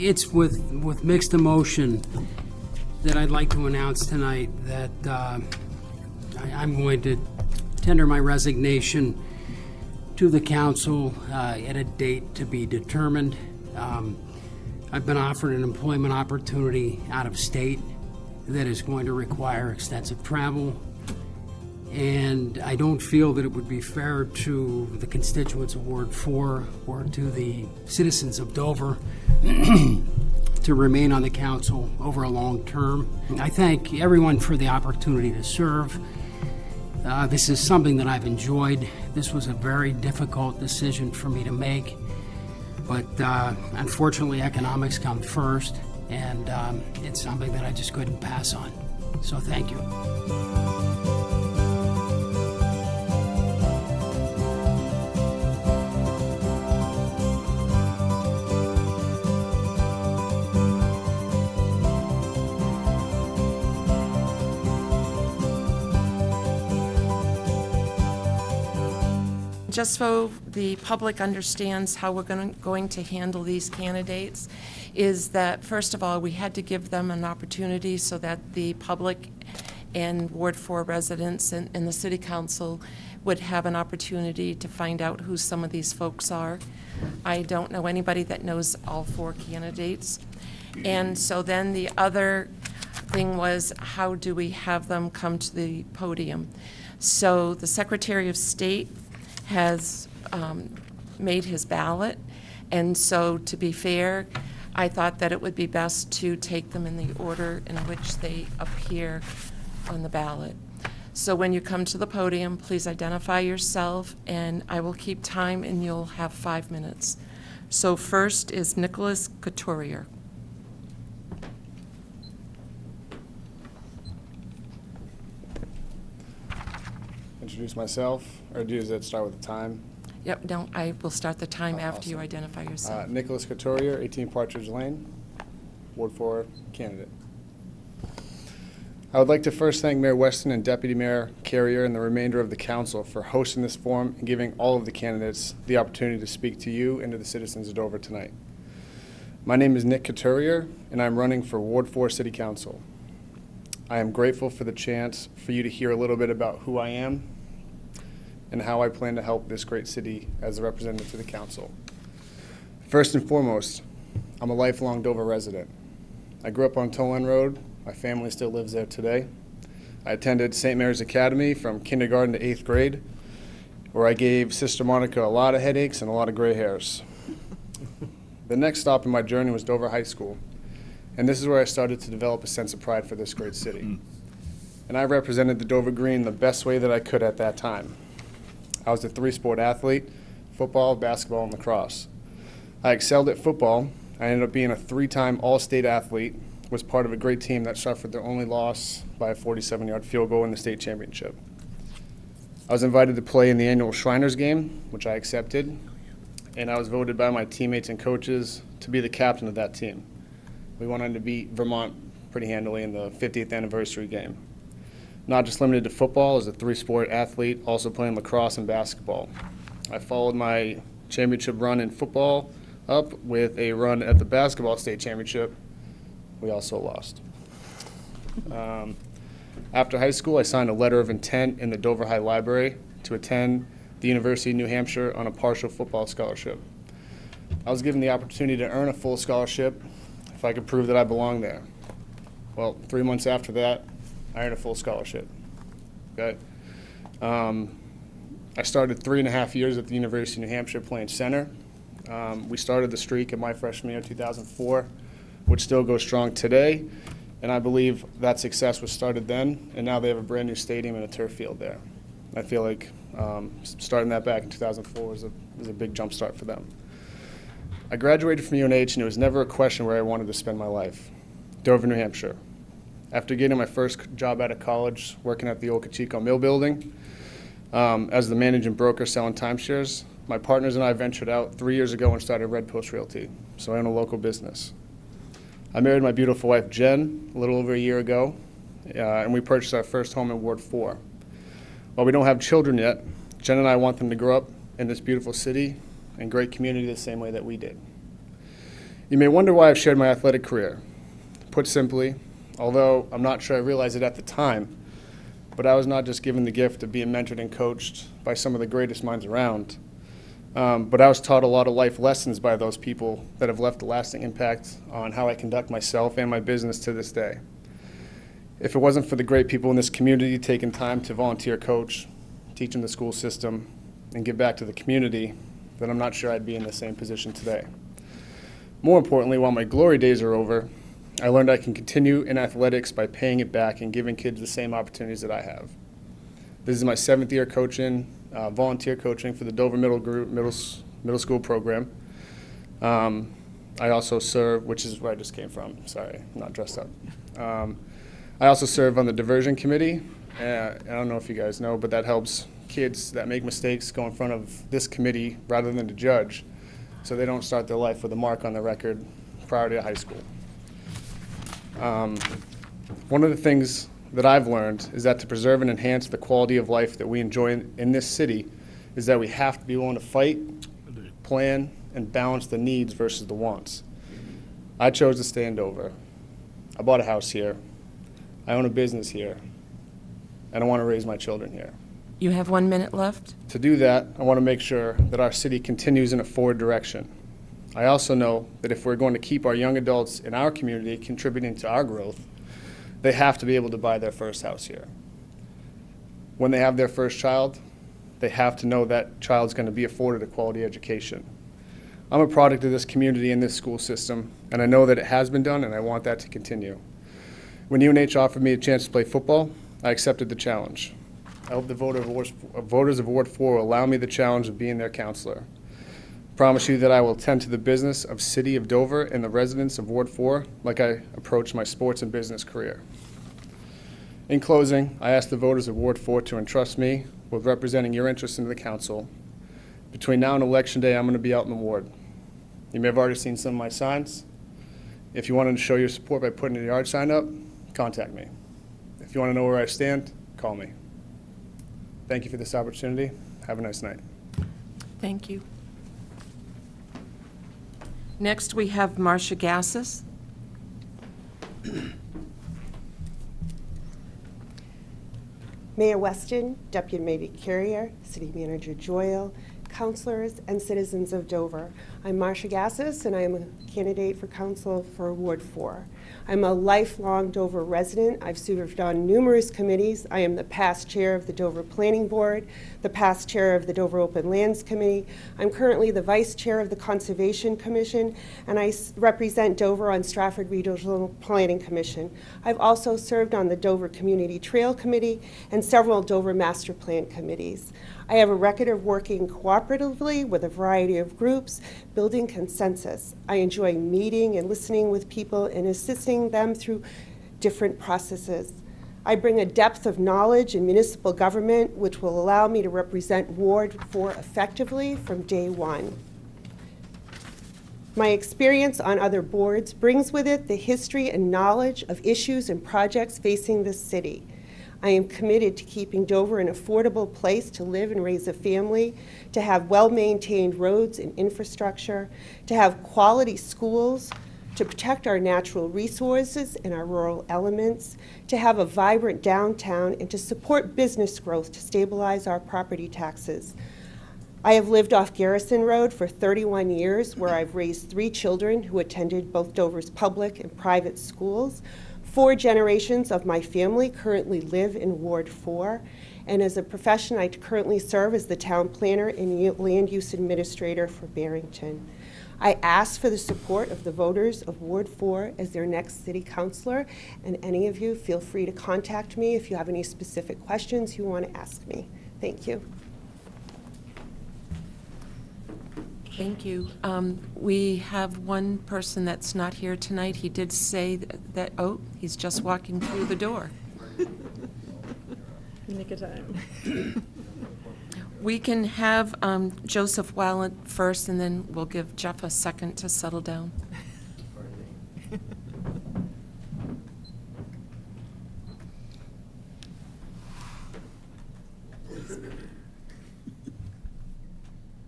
It's with mixed emotion that I'd like to announce tonight that I'm going to tender my resignation to the council at a date to be determined. I've been offered an employment opportunity out of state that is going to require extensive travel, and I don't feel that it would be fair to the constituents of Ward 4 or to the citizens of Dover to remain on the council over a long term. I thank everyone for the opportunity to serve. This is something that I've enjoyed. This was a very difficult decision for me to make, but unfortunately economics come first, and it's something that I just couldn't pass on. So thank you. Just so the public understands how we're going to handle these candidates, is that first of all, we had to give them an opportunity so that the public and Ward 4 residents and the City Council would have an opportunity to find out who some of these folks are. I don't know anybody that knows all 4 candidates. And so then the other thing was, how do we have them come to the podium? So the Secretary of State has made his ballot, and so to be fair, I thought that it would be best to take them in the order in which they appear on the ballot. So when you come to the podium, please identify yourself, and I will keep time, and you'll have 5 minutes. So first is Nicholas Couturier. Introduce myself, or does it start with the time? Yep, no, I will start the time after you identify yourself. Nicholas Couturier, 18 Partridge Lane, Ward 4 candidate. I would like to first thank Mayor Weston and Deputy Mayor Carrier and the remainder of the council for hosting this forum and giving all of the candidates the opportunity to speak to you and to the citizens of Dover tonight. My name is Nick Couturier, and I'm running for Ward 4 City Council. I am grateful for the chance for you to hear a little bit about who I am and how I plan to help this great city as a representative to the council. First and foremost, I'm a lifelong Dover resident. I grew up on Tolan Road. My family still lives there today. I attended St. Mary's Academy from kindergarten to 8th grade, where I gave Sister Monica a lot of headaches and a lot of gray hairs. The next stop in my journey was Dover High School, and this is where I started to develop a sense of pride for this great city. And I represented the Dover Green the best way that I could at that time. I was a 3-sport athlete: football, basketball, and lacrosse. I excelled at football. I ended up being a 3-time All-State athlete, was part of a great team that suffered their only loss by a 47-yard field goal in the state championship. I was invited to play in the annual Shriners game, which I accepted, and I was voted by my teammates and coaches to be the captain of that team. We went on to beat Vermont pretty handily in the 50th anniversary game. Not just limited to football, as a 3-sport athlete, also playing lacrosse and basketball. I followed my championship run in football up with a run at the basketball state championship. We also lost. After high school, I signed a letter of intent in the Dover High Library to attend the University of New Hampshire on a partial football scholarship. I was given the opportunity to earn a full scholarship if I could prove that I belonged there. Well, 3 months after that, I earned a full scholarship. Okay. I started 3.5 years at the University of New Hampshire playing center. We started the streak in my freshman year, 2004, which still goes strong today. And I believe that success was started then, and now they have a brand new stadium and a turf field there. I feel like starting that back in 2004 was a big jump start for them. I graduated from UNH, and it was never a question where I wanted to spend my life: Dover, New Hampshire. After getting my first job out of college, working at the old Cachico Mill building, as the managing broker selling timeshares, my partners and I ventured out 3 years ago and started Red Post Realty, so I own a local business. I married my beautiful wife, Jen, a little over a year ago, and we purchased our first home in Ward 4. While we don't have children yet, Jen and I want them to grow up in this beautiful city and great community the same way that we did. You may wonder why I've shared my athletic career. Put simply, although I'm not sure I realized it at the time, but I was not just given the gift of being mentored and coached by some of the greatest minds around, but I was taught a lot of life lessons by those people that have left a lasting impact on how I conduct myself and my business to this day. If it wasn't for the great people in this community taking time to volunteer coach, teach in the school system, and give back to the community, then I'm not sure I'd be in the same position today. More importantly, while my glory days are over, I learned I can continue in athletics by paying it back and giving kids the same opportunities that I have. This is my 7th year coaching, volunteer coaching for the Dover middle school program. I also serve, which is where I just came from. Sorry, I'm not dressed up. I also serve on the diversion committee. I don't know if you guys know, but that helps kids that make mistakes go in front of this committee rather than the judge, so they don't start their life with a mark on their record prior to high school. One of the things that I've learned is that to preserve and enhance the quality of life that we enjoy in this city is that we have to be willing to fight, plan, and balance the needs versus the wants. I chose to stay in Dover. I bought a house here. I own a business here. And I want to raise my children here. You have 1 minute left. To do that, I want to make sure that our city continues in a forward direction. I also know that if we're going to keep our young adults in our community contributing to our growth, they have to be able to buy their first house here. When they have their first child, they have to know that child's going to be afforded a quality education. I'm a product of this community and this school system, and I know that it has been done, and I want that to continue. When UNH offered me a chance to play football, I accepted the challenge. I hope the voters of Ward 4 will allow me the challenge of being their counselor. I promise you that I will attend to the business of City of Dover and the residents of Ward 4 like I approach my sports and business career. In closing, I ask the voters of Ward 4 to entrust me with representing your interests in the council. Between now and Election Day, I'm going to be out in the ward. You may have already seen some of my signs. If you wanted to show your support by putting a yard sign up, contact me. If you want to know where I stand, call me. Thank you for this opportunity. Have a nice night. Thank you. Next, we have Marcia Gassis. Mayor Weston, Deputy Mayor Couturier, City Manager Joyle, councilors, and citizens of Dover. I'm Marcia Gassis, and I am a candidate for council for Ward 4. I'm a lifelong Dover resident. I've served on numerous committees. I am the past chair of the Dover Planning Board, the past chair of the Dover Open Lands Committee. I'm currently the vice chair of the Conservation Commission, and I represent Dover on Stratford Regional Planning Commission. I've also served on the Dover Community Trail Committee and several Dover Master Plan committees. I have a record of working cooperatively with a variety of groups, building consensus. I enjoy meeting and listening with people and assisting them through different processes. I bring a depth of knowledge in municipal government which will allow me to represent Ward 4 effectively from day one. My experience on other boards brings with it the history and knowledge of issues and projects facing this city. I am committed to keeping Dover an affordable place to live and raise a family, to have well-maintained roads and infrastructure, to have quality schools, to protect our natural resources and our rural elements, to have a vibrant downtown, and to support business growth to stabilize our property taxes. I have lived off Garrison Road for 31 years, where I've raised 3 children who attended both Dover's public and private schools. 4 generations of my family currently live in Ward 4, and as a profession, I currently serve as the town planner and land use administrator for Barrington. I ask for the support of the voters of Ward 4 as their next city councilor, and any of you feel free to contact me if you have any specific questions you want to ask me. Thank you. Thank you. We have one person that's not here tonight. He did say that, oh, he's just walking through the door. Nick of time. We can have Joseph Walent first, and then we'll give Jeff a second to settle down.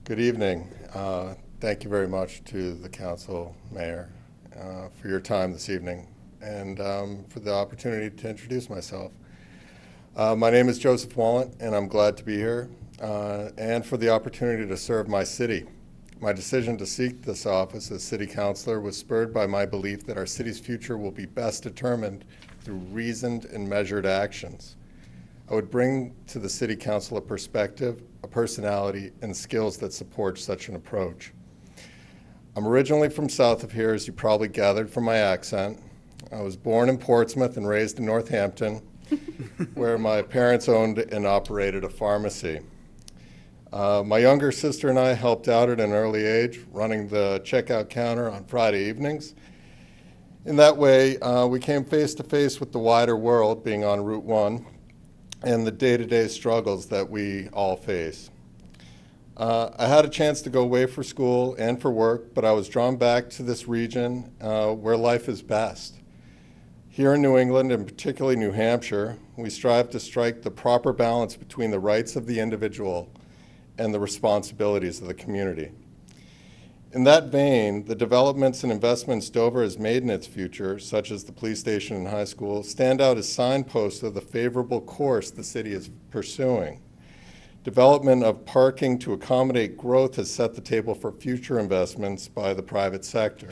Good evening. thank you very much to the council, mayor, for your time this evening and for the opportunity to introduce myself. My name is Joseph Walent, and I'm glad to be here and for the opportunity to serve my city. My decision to seek this office as city councilor was spurred by my belief that our city's future will be best determined through reasoned and measured actions. I would bring to the city council a perspective, a personality, and skills that support such an approach. I'm originally from south of here, as you probably gathered from my accent. I was born in Portsmouth and raised in Northampton, where my parents owned and operated a pharmacy. My younger sister and I helped out at an early age, running the checkout counter on Friday evenings. In that way, we came face to face with the wider world, being on Route 1, and the day-to-day struggles that we all face. I had a chance to go away for school and for work, but I was drawn back to this region where life is best. Here in New England, and particularly New Hampshire, we strive to strike the proper balance between the rights of the individual and the responsibilities of the community. In that vein, the developments and investments Dover has made in its future, such as the police station and high school, stand out as signposts of the favorable course the city is pursuing. Development of parking to accommodate growth has set the table for future investments by the private sector.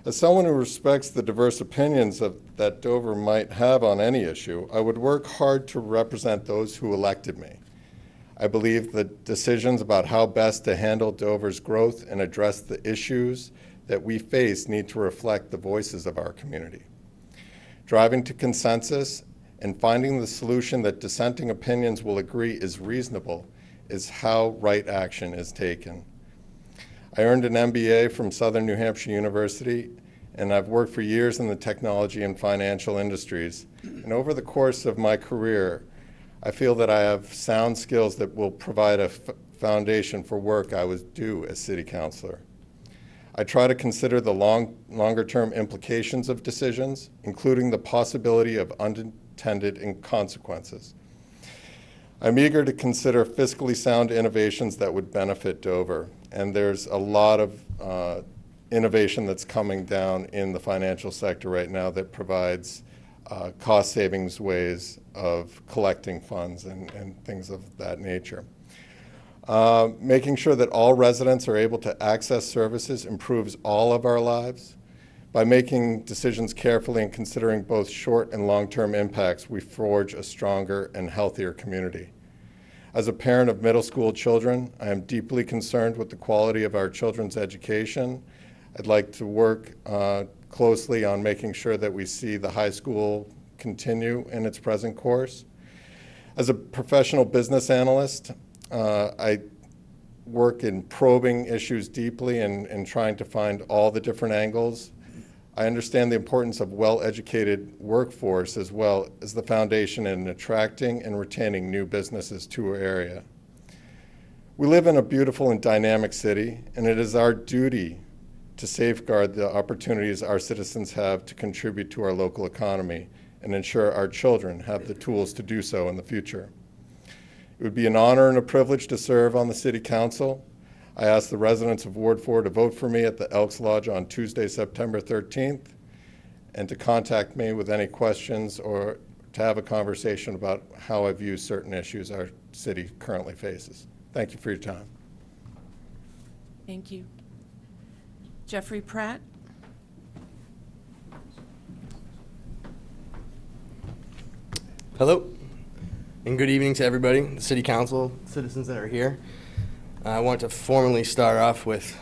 As someone who respects the diverse opinions that Dover might have on any issue, I would work hard to represent those who elected me. I believe the decisions about how best to handle Dover's growth and address the issues that we face need to reflect the voices of our community. Driving to consensus and finding the solution that dissenting opinions will agree is reasonable is how right action is taken. I earned an MBA from Southern New Hampshire University, and I've worked for years in the technology and financial industries. And over the course of my career, I feel that I have sound skills that will provide a foundation for work I would do as city councilor. I try to consider the longer-term implications of decisions, including the possibility of unintended consequences. I'm eager to consider fiscally sound innovations that would benefit Dover, and there's a lot of innovation that's coming down in the financial sector right now that provides cost savings ways of collecting funds and things of that nature. Making sure that all residents are able to access services improves all of our lives. By making decisions carefully and considering both short and long-term impacts, we forge a stronger and healthier community. As a parent of middle school children, I am deeply concerned with the quality of our children's education. I'd like to work closely on making sure that we see the high school continue in its present course. As a professional business analyst, I work in probing issues deeply and trying to find all the different angles. I understand the importance of well-educated workforce as well as the foundation in attracting and retaining new businesses to our area. We live in a beautiful and dynamic city, and it is our duty to safeguard the opportunities our citizens have to contribute to our local economy and ensure our children have the tools to do so in the future. It would be an honor and a privilege to serve on the City Council. I ask the residents of Ward 4 to vote for me at the Elks Lodge on Tuesday, September 13th, and to contact me with any questions or to have a conversation about how I view certain issues our city currently faces. Thank you for your time. Thank you. Geoffrey Pratt? Hello, and good evening to everybody, the City Council, citizens that are here. I want to formally start off with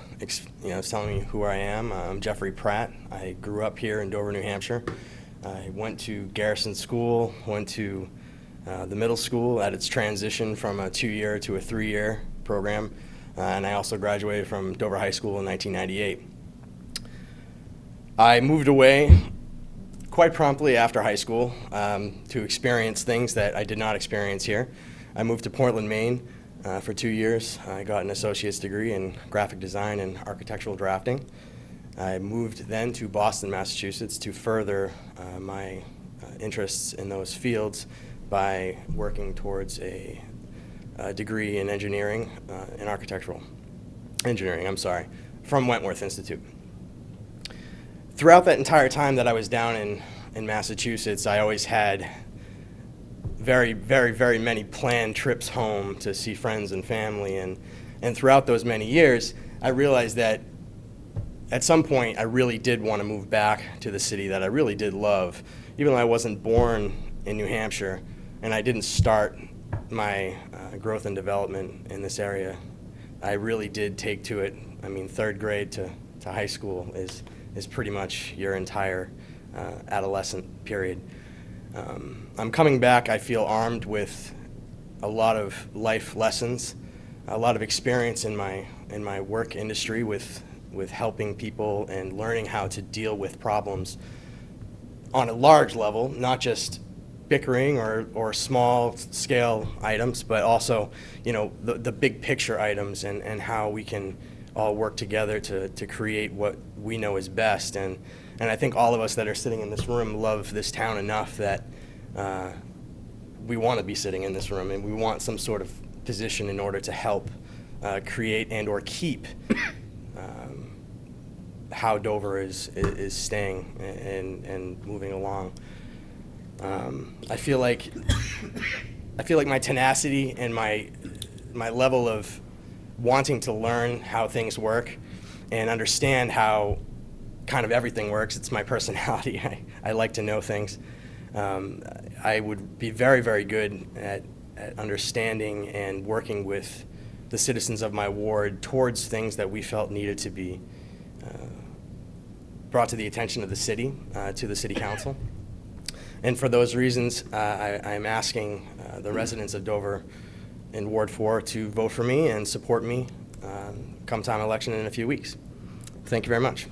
telling you who I am. I'm Geoffrey Pratt. I grew up here in Dover, New Hampshire. I went to Garrison School, went to the middle school at its transition from a 2-year to a 3-year program, and I also graduated from Dover High School in 1998. I moved away quite promptly after high school to experience things that I did not experience here. I moved to Portland, Maine for 2 years. I got an associate's degree in graphic design and architectural drafting. I moved then to Boston, Massachusetts to further my interests in those fields by working towards a degree in engineering and architectural. Engineering, I'm sorry, from Wentworth Institute. Throughout that entire time that I was down in Massachusetts, I always had very, very, very many planned trips home to see friends and family. And throughout those many years, I realized that at some point, I really did want to move back to the city that I really did love. Even though I wasn't born in New Hampshire, and I didn't start my growth and development in this area, I really did take to it. I mean, third grade to high school is pretty much your entire adolescent period. I'm coming back, I feel, armed with a lot of life lessons, a lot of experience in my work industry with helping people and learning how to deal with problems on a large level, not just bickering or small scale items, but also, the big picture items and how we can all work together to create what we know is best. And I think all of us that are sitting in this room love this town enough that we want to be sitting in this room, and we want some sort of position in order to help create and or keep how Dover is staying and moving along. I feel like my tenacity and my level of wanting to learn how things work and understand how kind of everything works. It's my personality. I like to know things. I would be very, very good at understanding and working with the citizens of my ward towards things that we felt needed to be brought to the attention of the city, to the city council. And for those reasons, I'm asking the residents of Dover in Ward 4 to vote for me and support me come time election in a few weeks. Thank you very much.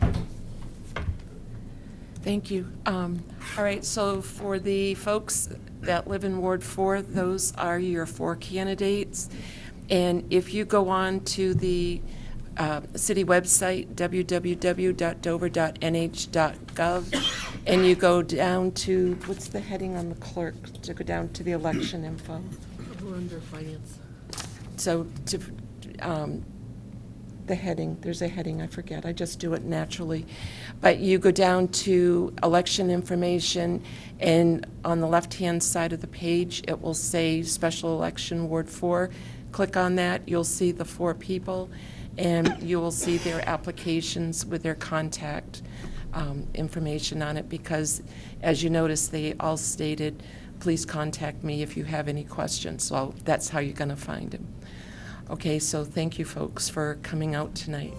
Thank you. All right, so for the folks that live in Ward 4, those are your 4 candidates. And if you go on to the city website, www.dover.nh.gov, and you go down to, what's the heading on the clerk, to go down to the election info? We're under finance. So to, the heading, there's a heading, I forget, I just do it naturally. But you go down to election information, and on the left-hand side of the page, it will say Special Election Ward 4. Click on that, you'll see the 4 people, and you will see their applications with their contact information on it, because as you notice, they all stated, please contact me if you have any questions. So that's how you're going to find them. Okay, so thank you folks for coming out tonight.